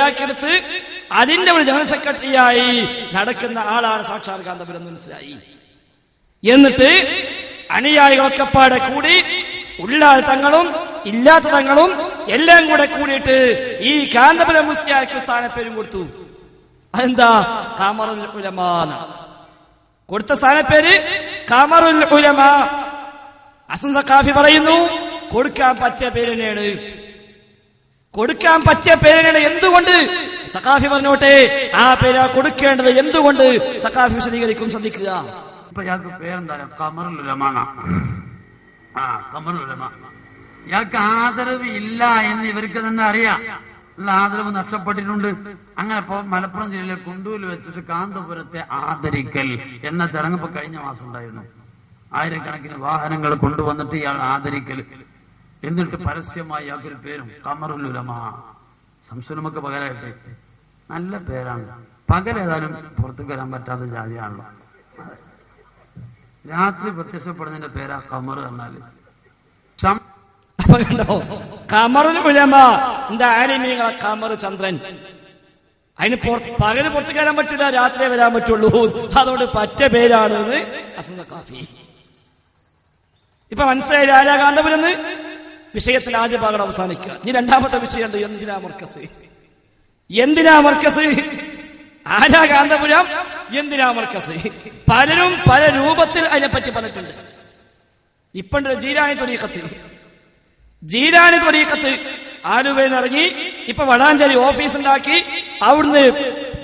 നേരാക്കിയെടുത്ത് അതിന്റെ ഒരു ജനറൽ സെക്രട്ടറിയായി നടക്കുന്ന ആളാണ് സാക്ഷാൽ കാന്തപുരം മനസ്സിലായി. എന്നിട്ട് അനുയായികളൊക്കെ പാടെ കൂടി ഉള്ള തങ്ങളും ഇല്ലാത്ത തങ്ങളും എല്ലാം കൂടെ കൂടിയിട്ട് ഈ കാന്തപുരം മുസ്ലിയാർക്ക് സ്ഥാനപ്പേരും കൊടുത്തു. അതെന്താ? ഖമറുൽ ഉലമാ. കൊടുത്ത സ്ഥാനപ്പേര് ഖമറുൽ ഉലമാ. ഹസൻ സഖാഫി പറയുന്നു, കൊടുക്കാൻ പറ്റിയ പേര് തന്നെയാണ്, കൊടുക്കാൻ പറ്റിയ പേരാണ്. എന്തുകൊണ്ട്? സഖാഫി പറഞ്ഞോട്ടെ, ആ പേരാ കൊടുക്കേണ്ടത്. എന്തുകൊണ്ട്? സഖാഫി വിശദീകരിക്കും, ശ്രദ്ധിക്കുക. ഇപ്പൊ ഇയാൾക്ക് പേരെന്താണ്? ഖമറുൽ ഉലമാ. ഖമറുൽ ഉലമാ. ഇയാൾക്ക് ആദരവ് ഇല്ല എന്ന് ഇവർക്ക് തന്നെ അറിയാം. ഉള്ള ആദരവ് നഷ്ടപ്പെട്ടിട്ടുണ്ട്. അങ്ങനെ ഇപ്പൊ മലപ്പുറം ജില്ലയിലെ കുണ്ടൂരിൽ വെച്ചിട്ട് കാന്തപുരത്തെ ആദരിക്കൽ എന്ന ചടങ്ങ് ഇപ്പൊ കഴിഞ്ഞ മാസം ഉണ്ടായിരുന്നു. ആയിരക്കണക്കിന് വാഹനങ്ങൾ കൊണ്ടുവന്നിട്ട് ഇയാൾ ആദരിക്കൽ. എന്നിട്ട് പരസ്യമായി ഇയാൾക്കൊരു പേരും ഖമറുൽ ഉലമാ. സംശയമൊക്കെ പകരമായിട്ട് നല്ല പേരാണ്. പകലേതായാലും പുറത്തേക്ക് വരാൻ പറ്റാത്ത ജാതിയാണല്ലോ. രാത്രി പ്രത്യക്ഷപ്പെടുന്നതിന്റെ പേരാ ഖമർ എന്നാല്. ഖമറുൽ ഉലമാ. എന്താ ആലിമീങ്ങളെ ഖമർ, ചന്ദ്രൻ. അതിന് പകല് പുറത്തേക്ക് വരാൻ പറ്റില്ല, രാത്രിയെ വരാൻ പറ്റുള്ളൂ. അതുകൊണ്ട് പറ്റ പേരാണ് ഹസൻ സഖാഫി. ഇപ്പൊ മനസ്സിലായില്ല ആരാ കാന്തപുരം? വിഷയത്തിൽ ആദ്യ ഭാഗം അവസാനിക്കുക. ഇനി രണ്ടാമത്തെ വിഷയം ഉണ്ട്. എന്തിനാ മർക്കസ്? എന്തിനാ മർക്കസ്? ആരാ കാന്തപുരം? എന്തിനാ മർക്കസ്? പലരും പല രൂപത്തിൽ അതിനെപ്പറ്റി പറഞ്ഞിട്ടുണ്ട്. ഇപ്പണ്ട് ജീലാനി ത്വരീഖത്ത് ആലുവയിൽ ഇറങ്ങി ഇപ്പൊ വടാഞ്ചേരി ഓഫീസ് ഉണ്ടാക്കി. അവിടുന്ന്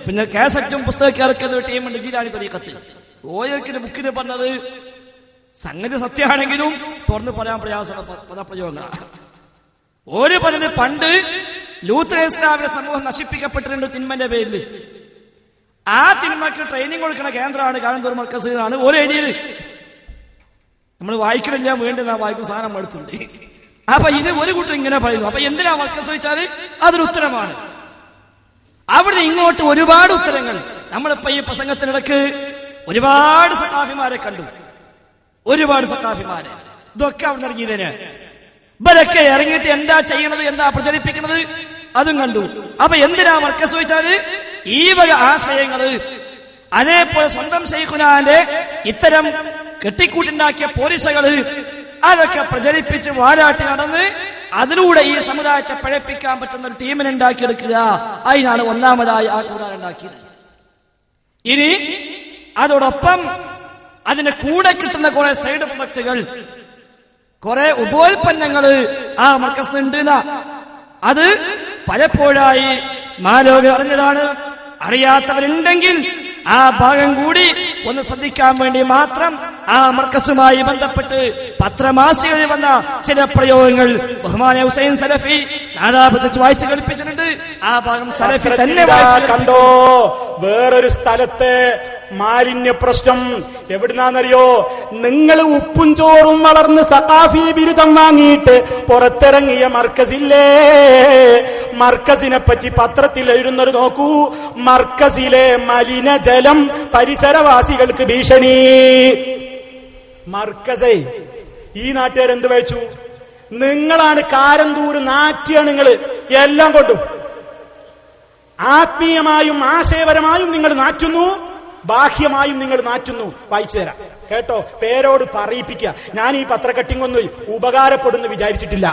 പിന്നെ കാസറ്റും പുസ്തകമൊക്കെ ഇറക്കുന്ന ടീമുണ്ട് ജീലാനി ത്വരീഖത്ത്. ഓരോക്കിന്റെ ബുക്കിന് പറഞ്ഞത് സംഗതി സത്യമാണെങ്കിലും തുറന്നു പറയാൻ പ്രയാസമുള്ള പദപ്രയോഗങ്ങളാണ്. ഒരു പറഞ്ഞത് പണ്ട് ലൂത്ത് ഇസ്ലാമിന്റെ സമൂഹം നശിപ്പിക്കപ്പെട്ടിട്ടുണ്ട് തിന്മന്റെ പേരിൽ. ആ തിന്മക്ക് ട്രെയിനിങ് കൊടുക്കുന്ന കേന്ദ്രമാണ് കാന്തപുരം മർക്കസ് എന്നാണ് ഓരോ എഴുതിയത്. നമ്മൾ വായിക്കണില്ല, വേണ്ടുന്ന വായിക്കും സാധനം എടുത്തുണ്ട്. അപ്പൊ ഇത് ഒരു കൂട്ടർ ഇങ്ങനെ പറയുന്നു. അപ്പൊ എന്തിനാ മർക്കസ് ചോദിച്ചാൽ അതൊരു ഉത്തരമാണ്. അവിടെ ഇങ്ങോട്ട് ഒരുപാട് ഉത്തരങ്ങൾ. നമ്മളിപ്പോ ഈ പ്രസംഗത്തിനിടക്ക് ഒരുപാട് സഖാഫിമാരെ കണ്ടു, ഒരുപാട് സഖാഫിമാരെ. ഇതൊക്കെ അവിടെ ഇറങ്ങിയതിന് ഇവരൊക്കെ ഇറങ്ങിയിട്ട് എന്താ ചെയ്യണത്, എന്താ പ്രചരിപ്പിക്കുന്നത് അതും കണ്ടു. അപ്പൊ എന്തിനാ മർക്കസ് ചോദിച്ചാല് ഈ വക ആശയങ്ങള്, അതേപോലെ സ്വന്തം ശൈഖുനാന്റെ ഇത്തരം കെട്ടിക്കൂട്ടുണ്ടാക്കിയ പോലീസുകള് അതൊക്കെ പ്രചരിപ്പിച്ച് വാലാട്ടി നടന്ന് അതിലൂടെ ഈ സമുദായത്തെ പഴപ്പിക്കാൻ പറ്റുന്ന ഒരു ടീമിനെ ഉണ്ടാക്കിയെടുക്കുക. അതിനാണ് ഒന്നാമതായി ആ കൂടാരം ഉണ്ടാക്കിയത്. ഇനി അതോടൊപ്പം അതിന് കൂടെ കിട്ടുന്ന കുറെ സൈഡ് പ്രൊഡക്റ്റുകൾ, കുറെ ഉപോൽപ്പന്നങ്ങള് ആ മർക്കസിനുണ്ട്. അത് പലപ്പോഴായി മാലോകം അറിഞ്ഞതാണ്. അറിയാത്തവരുണ്ടെങ്കിൽ ആ ഭാഗം കൂടി ഒന്ന് ശ്രദ്ധിക്കാൻ വേണ്ടി മാത്രം ആ മർക്കസുമായി ബന്ധപ്പെട്ട് പത്രമാസികയിൽ വന്ന ചില പ്രയോഗങ്ങൾ ബഹുമാന ഹുസൈൻ സലഫി നാദാപത്തിച്ച് വായിച്ചു കേൾപ്പിച്ചിട്ടുണ്ട്. ആ ഭാഗം സലഫി തന്നെ കണ്ടോ. വേറൊരു സ്ഥലത്ത് മാലിന്യ പ്രശ്നം എവിടുന്നാന്നറിയോ? നിങ്ങൾ ഉപ്പും ചോറും വളർന്ന് സഖാഫി ബിരുദം വാങ്ങിയിട്ട് പുറത്തിറങ്ങിയ മർക്കസില്ലേ, മർക്കസിനെ പറ്റി പത്രത്തിൽ എഴുതുന്നത് നോക്കൂ. മർക്കസിലെ മലിനജലം പരിസരവാസികൾക്ക് ഭീഷണി. മർക്കസേ ഈ നാട്ടുകാരെന്ത് വെച്ചു? നിങ്ങളാണ് കാരന്തൂര് നാറ്റിയാണ്. നിങ്ങൾ എല്ലാം കൊണ്ടും ആത്മീയമായും ആശയപരമായും നിങ്ങൾ നാറ്റുന്നു, ബാഹ്യമായും നിങ്ങൾ നാറ്റുന്നു. വായിച്ചു തരാം കേട്ടോ. പേരോട് പറയിപ്പിക്കുക. ഞാൻ ഈ പത്രക്കട്ടിങ്ങൊന്നും ഉപകാരപ്പെടുന്നു വിചാരിച്ചിട്ടില്ല.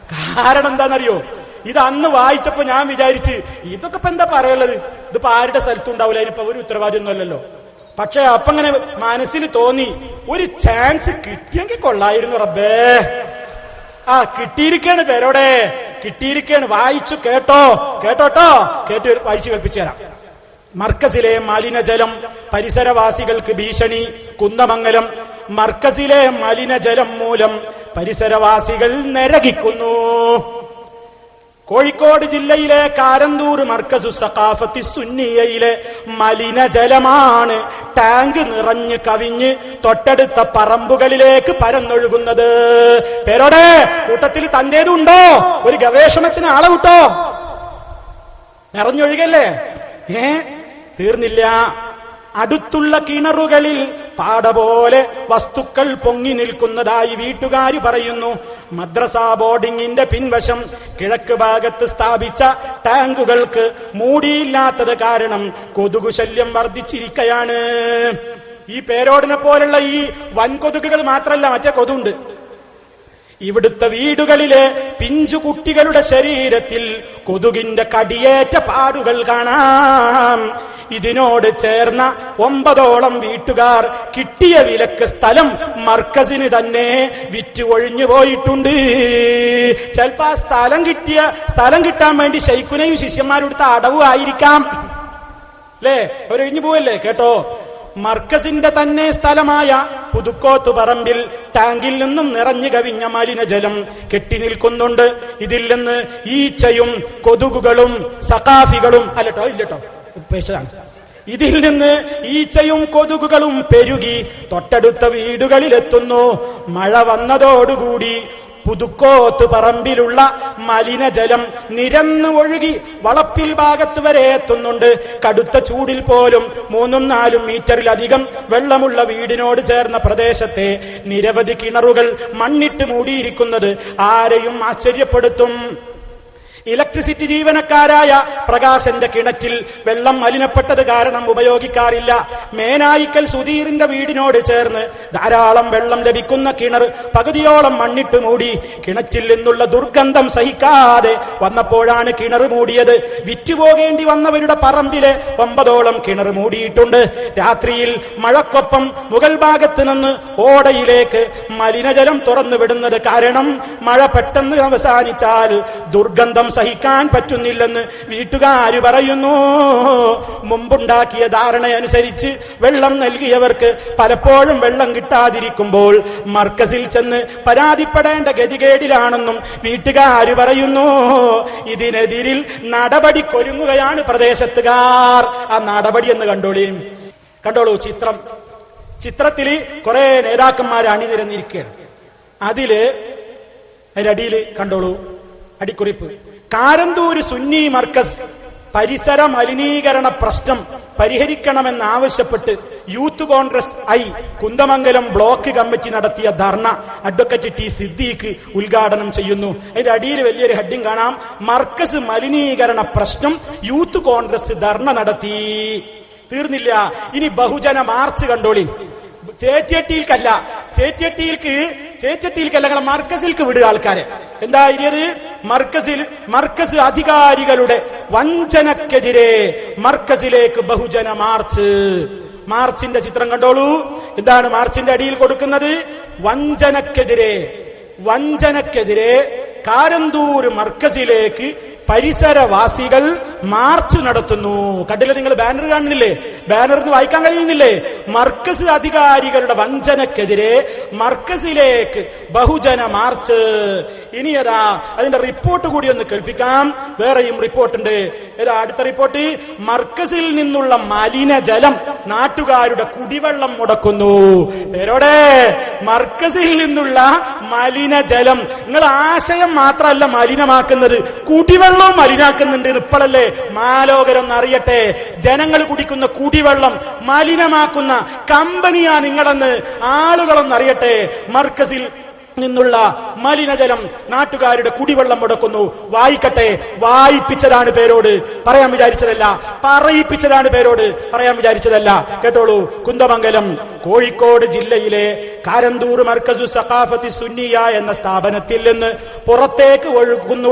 കാരണം എന്താണെന്നറിയോ? ഇത് അന്ന് വായിച്ചപ്പോ ഞാൻ വിചാരിച്ച് ഇതൊക്കെ ഇപ്പൊ എന്താ പറയുള്ളത്, ഇതിപ്പോ ആരുടെ സ്ഥലത്തും ഉണ്ടാവില്ല, അതിനിപ്പോ ഒരു ഉത്തരവാദിയൊന്നും അല്ലല്ലോ. പക്ഷെ അപ്പൊ അങ്ങനെ മനസ്സിൽ തോന്നി, ഒരു ചാൻസ് കിട്ടിയെങ്കിൽ കൊള്ളായിരുന്നു റബ്ബേ. കിട്ടിയിരിക്കാണ്, പേരോടെ കിട്ടിയിരിക്കാണ്. വായിച്ചു കേട്ടോ, കേട്ടോട്ടോ, കേട്ട് വായിച്ചു കേൾപ്പിച്ചു തരാം. മർക്കസിലെ മലിനജലം പരിസരവാസികൾക്ക് ഭീഷണി. കുന്നമംഗലം. മർക്കസിലെ മലിനജലം മൂലം പരിസരവാസികൾ നരകിക്കുന്നു. കോഴിക്കോട് ജില്ലയിലെ കാരന്തൂർ മർക്കസു സഖാഫത്തി സുന്നിയയിലെ മലിനജലമാണ് ടാങ്ക് നിറഞ്ഞ് കവിഞ്ഞ് തൊട്ടടുത്ത പറമ്പുകളിലേക്ക് പരന്നൊഴുകുന്നത്. പേരോടെ കൂട്ടത്തിൽ തന്റേതുണ്ടോ? ഒരു ഗവേഷണത്തിന് ആളെ വിട്ടോ. നിറഞ്ഞൊഴുകല്ലേ? തീർന്നില്ല. അടുത്തുള്ള കിണറുകളിൽ പാട പോലെ വസ്തുക്കൾ പൊങ്ങി നിൽക്കുന്നതായി വീട്ടുകാർ പറയുന്നു. മദ്രസ ബോർഡിങ്ങിന്റെ പിൻവശം കിഴക്ക് ഭാഗത്ത് സ്ഥാപിച്ച ടാങ്കുകൾക്ക് മൂടിയില്ലാത്തത് കാരണം കൊതുകു ശല്യം വർദ്ധിച്ചിരിക്കുകയാണ്. ഈ പേരോടിനെ പോലുള്ള ഈ വൻകൊതുകുകൾ മാത്രമല്ല, മറ്റേ കൊതുണ്ട്. ഇവിടുത്തെ വീടുകളിലെ പിഞ്ചു കുട്ടികളുടെ ശരീരത്തിൽ കൊതുകിന്റെ കടിയേറ്റ പാടുകൾ കാണാം. ഇതിനോട് ചേർന്ന 9ഓളം വീട്ടുകാർ കിട്ടിയ വിലക്ക് സ്ഥലം മർക്കസിന് തന്നെ വിറ്റ് ഒഴിഞ്ഞു പോയിട്ടുണ്ട്. ചിലപ്പോ ആ സ്ഥലം കിട്ടാൻ വേണ്ടി ശൈഖുനയും ശിഷ്യന്മാരെടുത്ത അടവ് ആയിരിക്കാം അല്ലേ, അവരൊഴിഞ്ഞു പോവല്ലേ. കേട്ടോ, മർക്കസിന്റെ തന്നെ സ്ഥലമായ പുതുക്കോത്ത് പറമ്പിൽ ടാങ്കിൽ നിന്നും നിറഞ്ഞു കവിഞ്ഞ മലിനജലം കെട്ടി നിൽക്കുന്നുണ്ട്. ഇതിൽ നിന്ന് ഈച്ചയും കൊതുകുകളും സഖാഫികളും ഇല്ലട്ടോ പേശാണ്. ഇതിൽ നിന്ന് ഈച്ചയും കൊതുകുകളും പെരുകി തൊട്ടടുത്ത വീടുകളിലെത്തുന്നു. മഴ വന്നതോടുകൂടി പുതുക്കോത്ത് പറമ്പിലുള്ള മലിനജലം നിരന്നു ഒഴുകി വളപ്പിൽ ഭാഗത്ത് വരെ എത്തുന്നുണ്ട്. കടുത്ത ചൂടിൽ പോലും 3-4 മീറ്ററിലധികം വെള്ളമുള്ള വീടിനോട് ചേർന്ന പ്രദേശത്തെ നിരവധി കിണറുകൾ മണ്ണിട്ട് മൂടിയിരിക്കുന്നത് ആരെയും ആശ്ചര്യപ്പെടുത്തും. ഇലക്ട്രിസിറ്റി ജീവനക്കാരായ പ്രകാശന്റെ കിണറ്റിൽ വെള്ളം മലിനപ്പെട്ടത് കാരണം ഉപയോഗിക്കാറില്ല. മേനായിക്കൽ സുധീറിന്റെ വീടിനോട് ചേർന്ന് ധാരാളം വെള്ളം ലഭിക്കുന്ന കിണർ പകുതിയോളം മണ്ണിട്ട് മൂടി. കിണറ്റിൽ നിന്നുള്ള ദുർഗന്ധം സഹിക്കാതെ വന്നപ്പോഴാണ് കിണർ മൂടിയത്. വിറ്റുപോകേണ്ടി വന്നവരുടെ പറമ്പിലെ 9ഓളം കിണർ മൂടിയിട്ടുണ്ട്. രാത്രിയിൽ മഴക്കൊപ്പം മുകൾ ഭാഗത്ത് നിന്ന് ഓടയിലേക്ക് മലിനജലം തുറന്നു വിടുന്നത് കാരണം മഴ പെട്ടെന്ന് അവസാനിച്ചാൽ ദുർഗന്ധം സഹിക്കാൻ പറ്റുന്നില്ലെന്ന് വീട്ടുകാര് പറയുന്നു. മുമ്പുണ്ടാക്കിയ ധാരണയനുസരിച്ച് വെള്ളം നൽകിയവർക്ക് പലപ്പോഴും വെള്ളം കിട്ടാതിരിക്കുമ്പോൾ മർക്കസിൽ ചെന്ന് പരാതിപ്പെടേണ്ട ഗതികേടിലാണെന്നും വീട്ടുകാര് പറയുന്നു. ഇതിനെതിരിൽ നടപടിക്കൊരുങ്ങുകയാണ് പ്രദേശത്തുകാർ. ആ നടപടി എന്ന് കണ്ടോളൂ. ചിത്രത്തില് കുറെ നേതാക്കന്മാർ അണിനിരന്നിരിക്കുകയാണ്. അതിലടിയില് കണ്ടോളൂ അടിക്കുറിപ്പ്: കാരന്തൂര് സുന്നി മർക്കസ് പരിസര മലിനീകരണ പ്രശ്നം പരിഹരിക്കണമെന്നാവശ്യപ്പെട്ട് Youth Congress Kunnamangalam block committee നടത്തിയ ധർണ അഡ്വക്കേറ്റ് ടി സിദ്ദീഖ് ഉദ്ഘാടനം ചെയ്യുന്നു. അതിന്റെ അടിയിൽ വലിയൊരു ഹെഡിങ് കാണാം: മർക്കസ് മലിനീകരണ പ്രശ്നം യൂത്ത് കോൺഗ്രസ് ധർണ നടത്തി. തീർന്നില്ല, ഇനി ബഹുജന മാർച്ച് കണ്ടോളി. ചേറ്റിയട്ടിയിൽക്കല്ല ഞങ്ങളെ മർക്കസിൽക്ക് വിടുക ആൾക്കാരെ. എന്താ ഇത്? മർക്കസ് അധികാരികളുടെ വഞ്ചനക്കെതിരെ മർക്കസിലേക്ക് ബഹുജന മാർച്ചിന്റെ ചിത്രം കണ്ടോളൂ. എന്താണ് മാർച്ചിന്റെ അടിയിൽ കൊടുക്കുന്നത്? വഞ്ചനക്കെതിരെ കാരന്തൂർ മർക്കസിലേക്ക് പരിസരവാസികൾ മാർച്ച് നടത്തുന്നു. കണ്ടില്ല നിങ്ങൾ? ബാനർ കാണുന്നില്ലേ? ബാനറിന് വായിക്കാൻ കഴിയുന്നില്ലേ? മർക്കസ് അധികാരികളുടെ വഞ്ചനക്കെതിരെ മർക്കസിലേക്ക് ബഹുജന മാർച്ച്. ഇനി അതിന്റെ റിപ്പോർട്ട് കൂടി ഒന്ന് കേൾപ്പിക്കാം. വേറെയും റിപ്പോർട്ടുണ്ട്. അടുത്ത റിപ്പോർട്ട്: മർക്കസിൽ നിന്നുള്ള മലിനജലം നാട്ടുകാരുടെ കുടിവെള്ളം മുടക്കുന്നു. പേരോടെ മർക്കസിൽ നിന്നുള്ള മലിനജലം. നിങ്ങൾ ആശയം മാത്രമല്ല മലിനമാക്കുന്നത്, കുടിവെള്ളം മലിനാക്കുന്നുണ്ട്. ഇപ്പോഴല്ലേ മാലോകരം അറിയട്ടെ. ജനങ്ങൾ കുടിക്കുന്ന കുടിവെള്ളം മലിനമാക്കുന്ന കമ്പനിയാ നിങ്ങളെന്ന് ആളുകളൊന്നറിയട്ടെ. മർക്കസിൽ നിന്നുള്ള മലിനജലം നാട്ടുകാരുടെ കുടിവെള്ളം മുടക്കുന്നു. വായിക്കട്ടെ. വായിപ്പിച്ചതാണ് പേരോട്, പറയാൻ വിചാരിച്ചതല്ല. പറയിപ്പിച്ചതാണ് പേരോട്, പറയാൻ വിചാരിച്ചതല്ല. കേട്ടോളൂ. കുന്ദമംഗലം കോഴിക്കോട് ജില്ലയിലെ കാരന്തൂർ മർക്കസു സഖാഫത്തി സുന്നിയ എന്ന സ്ഥാപനത്തിൽ നിന്ന് പുറത്തേക്ക് ഒഴുകുന്ന